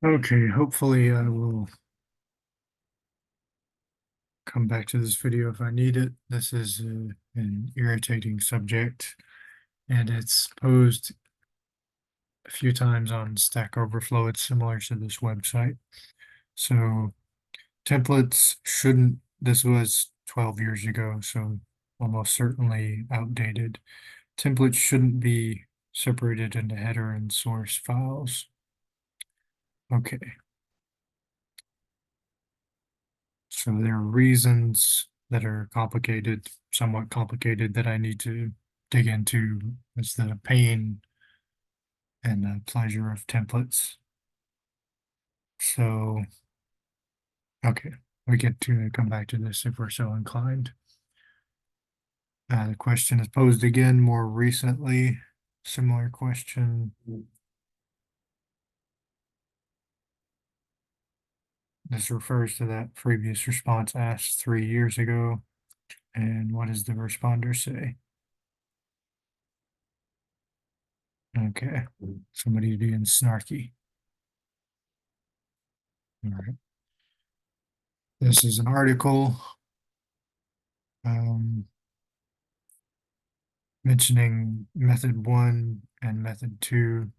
Okay, hopefully I will come back to this video if I need it. This is an irritating subject, and it's posed a few times on Stack Overflow. It's similar to this website. So templates shouldn't, this was 12 years ago, so almost certainly outdated. Templates shouldn't be separated into header and source files. Okay. So there are reasons that are complicated, somewhat complicated, that I need to dig into. It's the pain and the pleasure of templates. So, okay, we get to come back to this if we're so inclined. The question is posed again more recently. Similar question. This refers to that previous response asked 3 years ago. And what does the responder say? Okay, somebody's being snarky. All right. This is an article mentioning method 1 and method 2.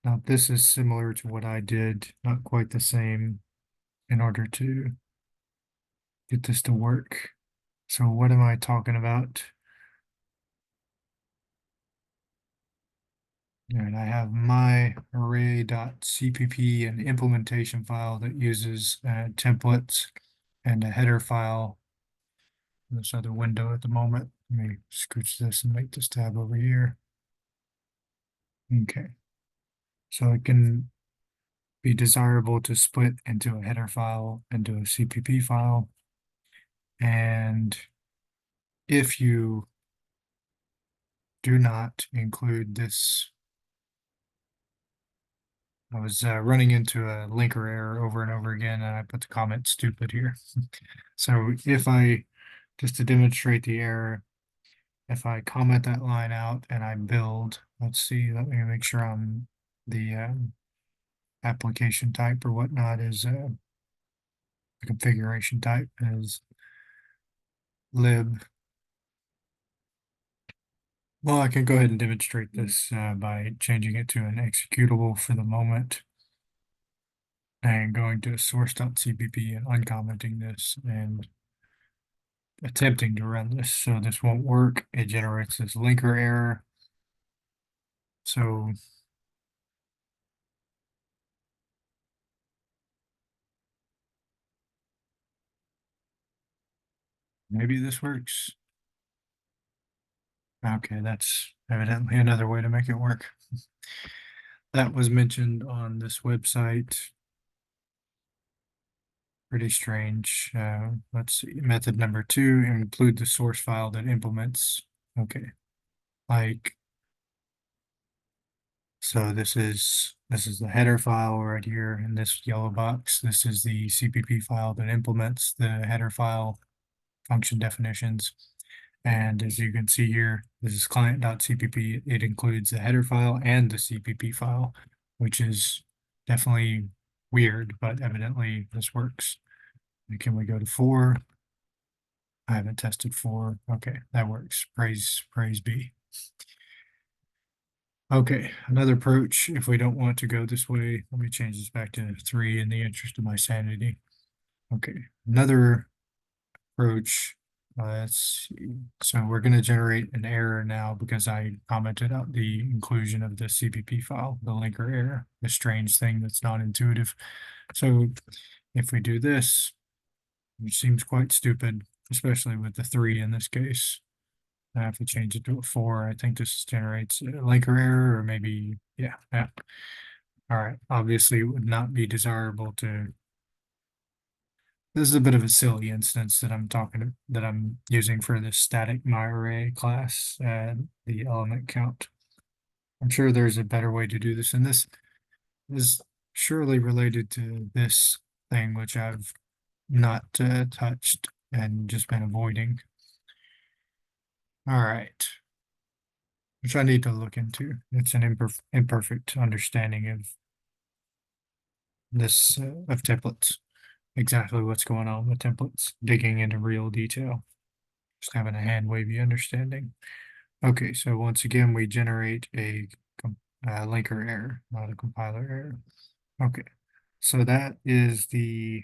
Now, this is similar to what I did, not quite the same, in order to get this to work. So what am I talking about? And I have my array.cpp, an implementation file that uses templates, and a header file in this other window at the moment. Let me scooch this and make this tab over here. Okay. So it can be desirable to split into a header file into a CPP file. And if you do not include this, I was running into a linker error over and over again, and I put the comment stupid here. So if I, just to demonstrate the error, if I comment that line out and I build, let's see, let me make sure I'm the application type or whatnot is the configuration type is lib. Well, I can go ahead and demonstrate this by changing it to an executable for the moment and going to source.cpp and uncommenting this and attempting to run this. So this won't work. It generates this linker error. So maybe this works. Okay, that's evidently another way to make it work. That was mentioned on this website. Pretty strange. Let's see. Method number 2, include the source file that implements. Okay. Like, so this is the header file right here in this yellow box. This is the CPP file that implements the header file function definitions. And as you can see here, this is client.cpp. It includes the header file and the CPP file, which is definitely weird, but evidently this works. And can we go to 4? I haven't tested 4. Okay, that works. Praise be. Okay, another approach, if we don't want to go this way, let me change this back to 3 in the interest of my sanity. Okay, another approach. Let's see. So we're going to generate an error now because I commented out the inclusion of the CPP file, the linker error, the strange thing that's not intuitive. So if we do this, which seems quite stupid, especially with the 3 in this case. I have to change it to a 4. I think this generates a linker error, or maybe, yeah. All right. Obviously, it would not be desirable to. This is a bit of a silly instance that I'm using for this static myArray class and the element count. I'm sure there's a better way to do this, and this is surely related to this thing, which I've not touched and just been avoiding. All right. Which I need to look into. It's an imperfect understanding of this of templates, exactly what's going on with templates, digging into real detail, just having a hand wavy understanding. Okay, so once again, we generate a linker error, not a compiler error. Okay, so that is the,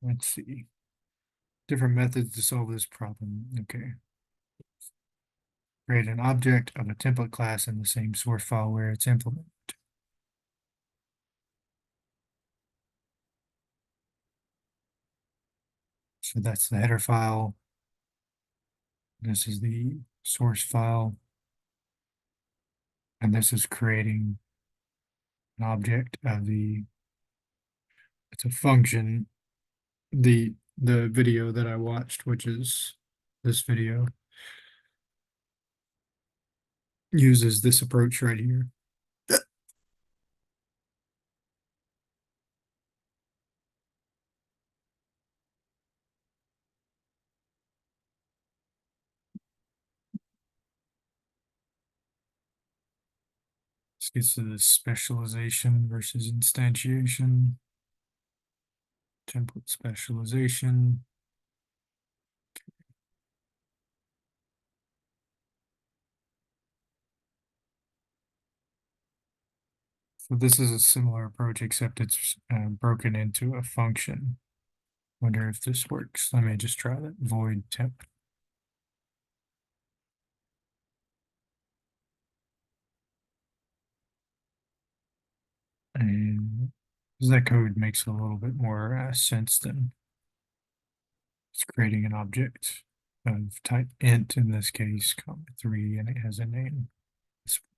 let's see, different methods to solve this problem. Okay. Create an object of a template class in the same source file where it's implemented. So that's the header file. This is the source file. And this is creating an object of the, it's a function. The video that I watched, which is this video, uses this approach right here. This gets to the specialization versus instantiation. Template specialization. So this is a similar approach, except it's broken into a function. Wonder if this works. Let me just try that. Void temp. And that code makes a little bit more sense than it's creating an object of type int in this case, comma 3, and it has a name.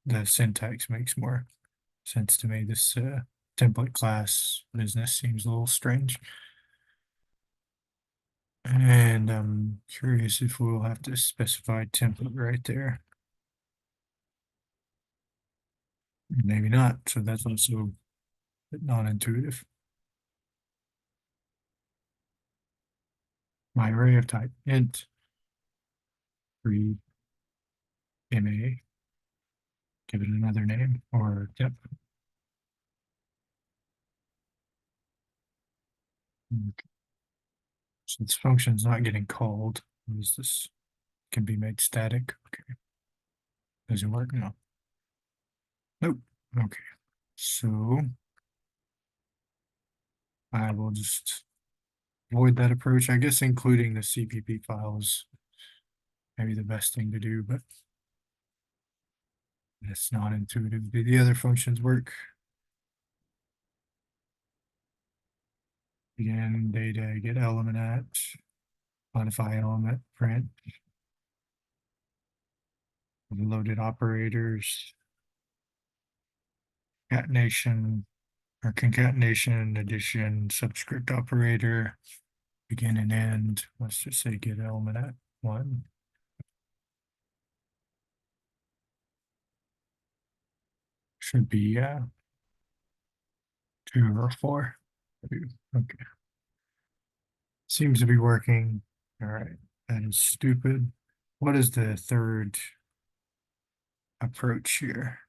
The syntax makes more sense to me. This template class business seems a little strange. And I'm curious if we'll have to specify template right there. Maybe not. So that's also a bit non-intuitive. My array of type int 3 ma, give it another name or temp. Okay. So this function is not getting called. Is this can be made static? Okay. Does it work? No. Nope. Okay. So I will just avoid that approach. I guess including the CPP files maybe the best thing to do, but it's not intuitive. Do the other functions work? Begin data, get element at, modify element, print, loaded operators, concatenation or concatenation, addition, subscript operator, begin and end. Let's just say get element at 1. Should be 2 or 4. 2. Okay. Seems to be working. All right. That is stupid. What is the third approach here?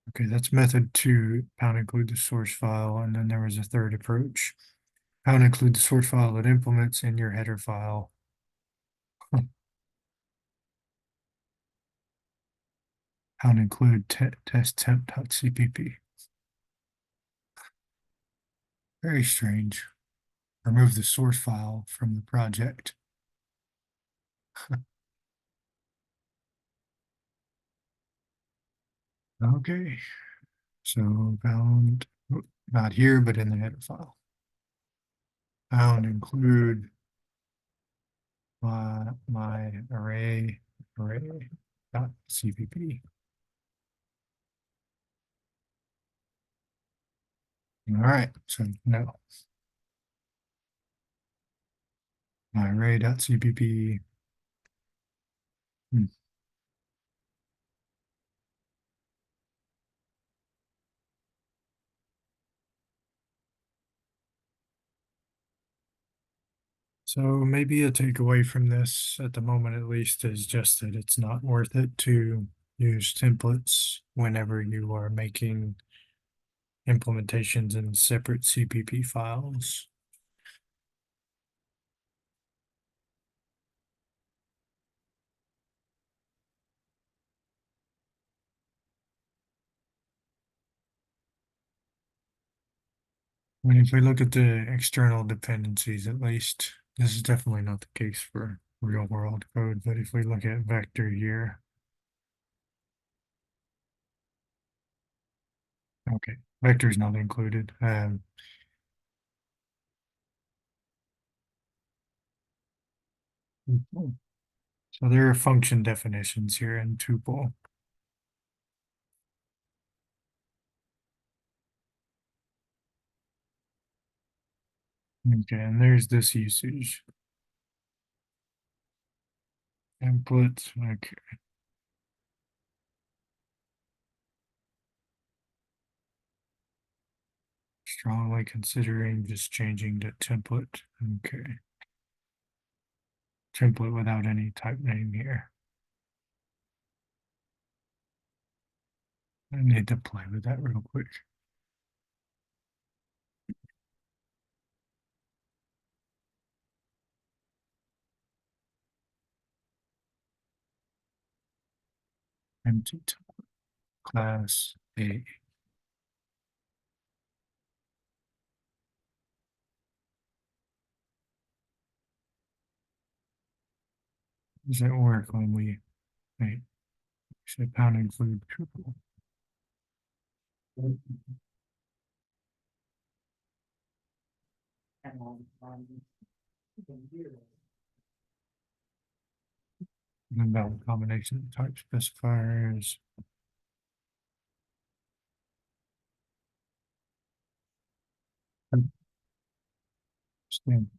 Okay, that's method 2, pound include the source file, and then there was a third approach. Pound include the source file that implements in your header file. Pound include test temp.cpp. Very strange. Remove the source file from the project. Okay, so pound, not here, but in the header file. Pound include my array dot cpp. All right, so no. My array dot cpp. So maybe a takeaway from this at the moment, at least, is just that it's not worth it to use templates whenever you are making implementations in separate CPP files. I mean, if we look at the external dependencies, at least, this is definitely not the case for real world code, but if we look at vector here, okay, vector is not included. So there are function definitions here in tuple. Okay, and there's this usage. Input, okay. Strongly considering just changing the template. Okay. Template without any type name here. I need to play with that real quick. Empty template. Class A. Does that work when we wait? Should pound include triple? Invalid combination type specifiers. Stem.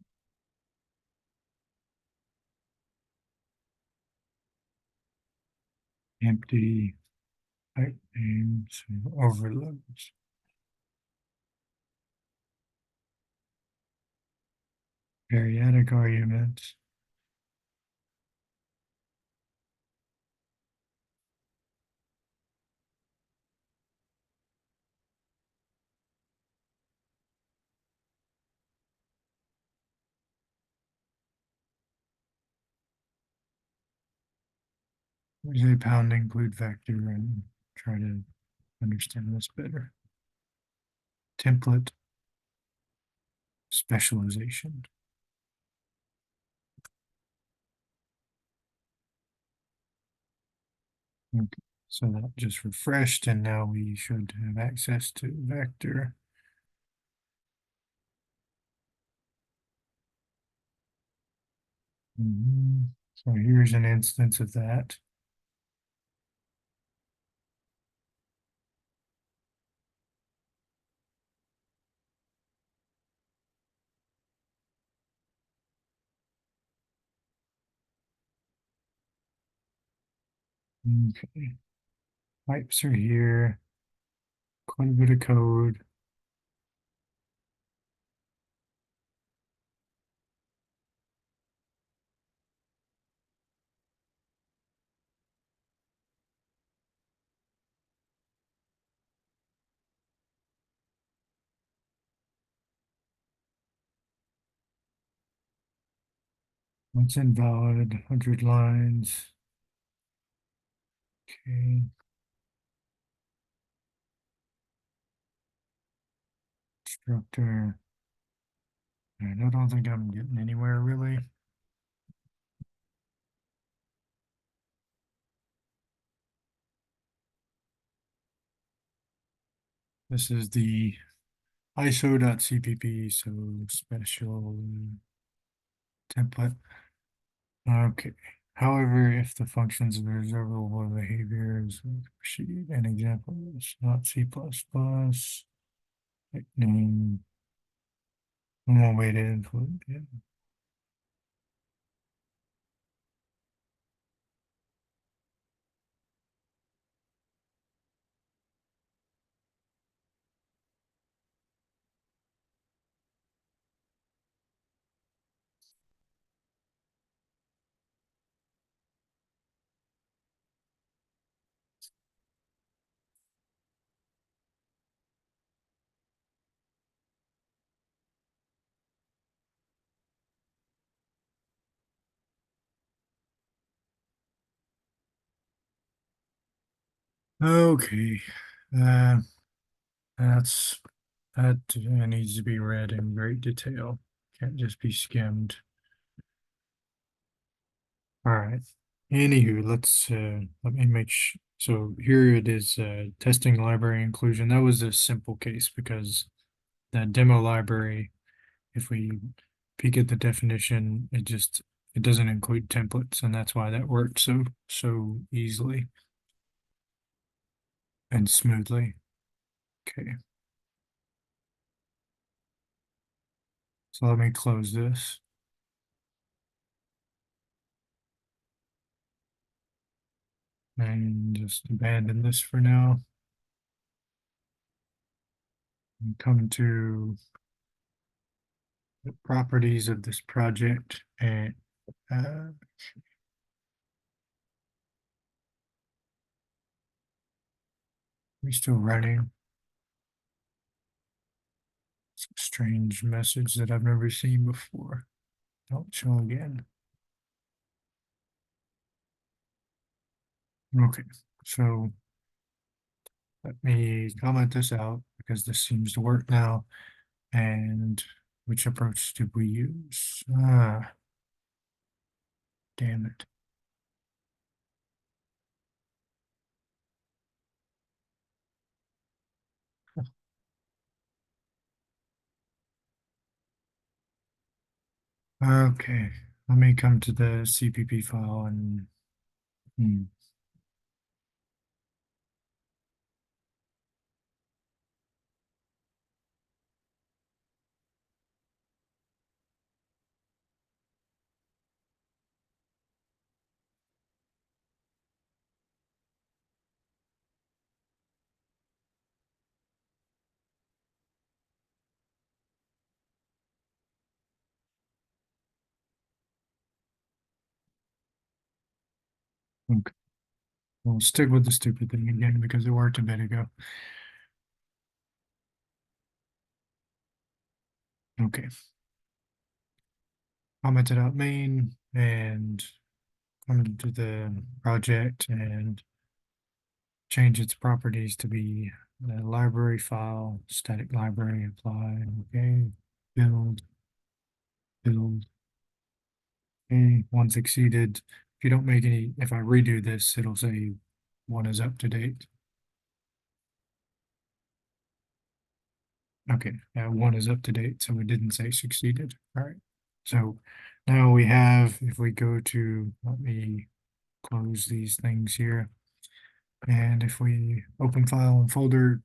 Empty type names overloads. Periodic arguments. Usually pound include vector and try to understand this better. Template specialization. Okay, so that just refreshed and now we should have access to vector. So here's an instance of that. Okay, types are here. Quite a bit of code. What's invalid? 100 lines. Okay. Constructor. I don't think I'm getting anywhere really. This is the ISO.cpp, so special template. Okay. However, if the functions of observable behaviors proceed, an example is not C++, like name, one way to include it. Okay. Uh, that's that needs to be read in great detail. Can't just be skimmed. All right. Anywho, let me make sure. So here it is, testing library inclusion. That was a simple case because the demo library, if we peek at the definition, it doesn't include templates, and that's why that worked so easily and smoothly. Okay. So let me close this and just abandon this for now. And come to the properties of this project and we're still running. Some strange message that I've never seen before. Don't show again. Okay, so let me comment this out because this seems to work now. And which approach did we use? Ah, damn it. Okay, let me come to the CPP file and okay. We'll stick with the stupid thing again because it worked a bit ago. Okay, commented out main and come to the project and change its properties to be a library file, static library apply, okay, build, build, okay, one succeeded. If you don't make any, if I redo this, it'll say one is up to date. Okay, one is up to date, so it didn't say succeeded. All right, so now we have, if we go to, let me close these things here. And if we open file and folder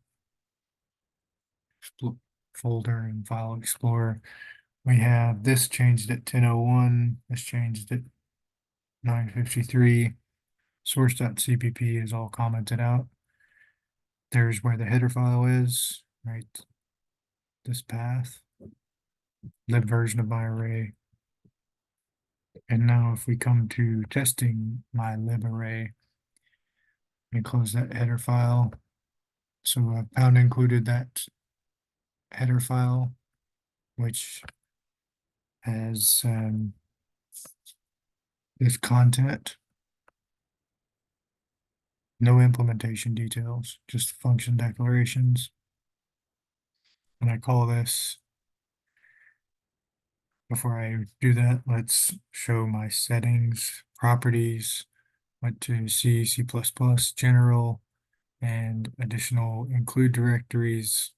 and file explorer, we have this changed at 10:01, this changed at 9:53. Source.cpp is all commented out. There's where the header file is, right? This path, lib version of my array. And now if we come to testing my lib array and close that header file. So I've pound included that header file, which has this content, no implementation details, just function declarations. And I call this, before I do that, let's show my settings, properties, went to C, C++, general, and additional include directories.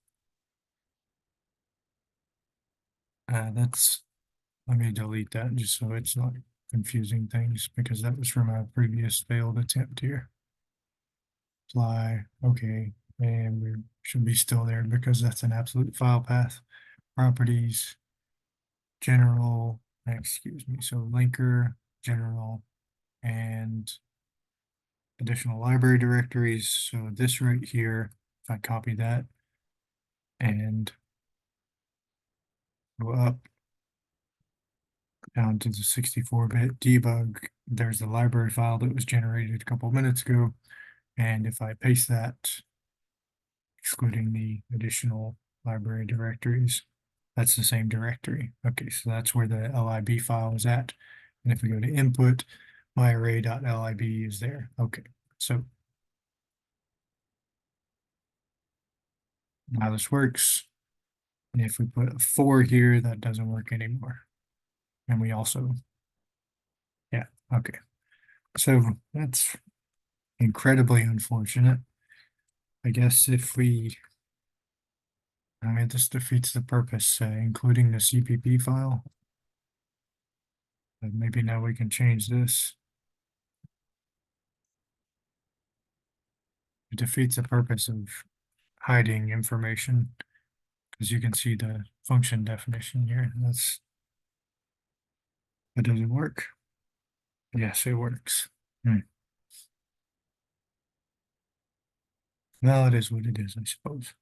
Let me delete that just so it's not confusing things because that was from a previous failed attempt here. Apply, okay, and we should be still there because that's an absolute file path. Properties, general, excuse me, so linker, general, and additional library directories. So this right here, if I copy that and go up down to the 64-bit debug, there's the library file that was generated a couple of minutes ago. And if I paste that, excluding the additional library directories, that's the same directory. Okay, so that's where the lib file is at. And if we go to input, my array.lib is there. Okay, so Now this works. And if we put a 4 here, that doesn't work anymore. And we also, yeah, okay. So that's incredibly unfortunate. I guess if we, I mean, this defeats the purpose, including the CPP file. But maybe now we can change this. It defeats the purpose of hiding information, because you can see the function definition here. That doesn't work. Yes, it works. Well, it is what it is, I suppose.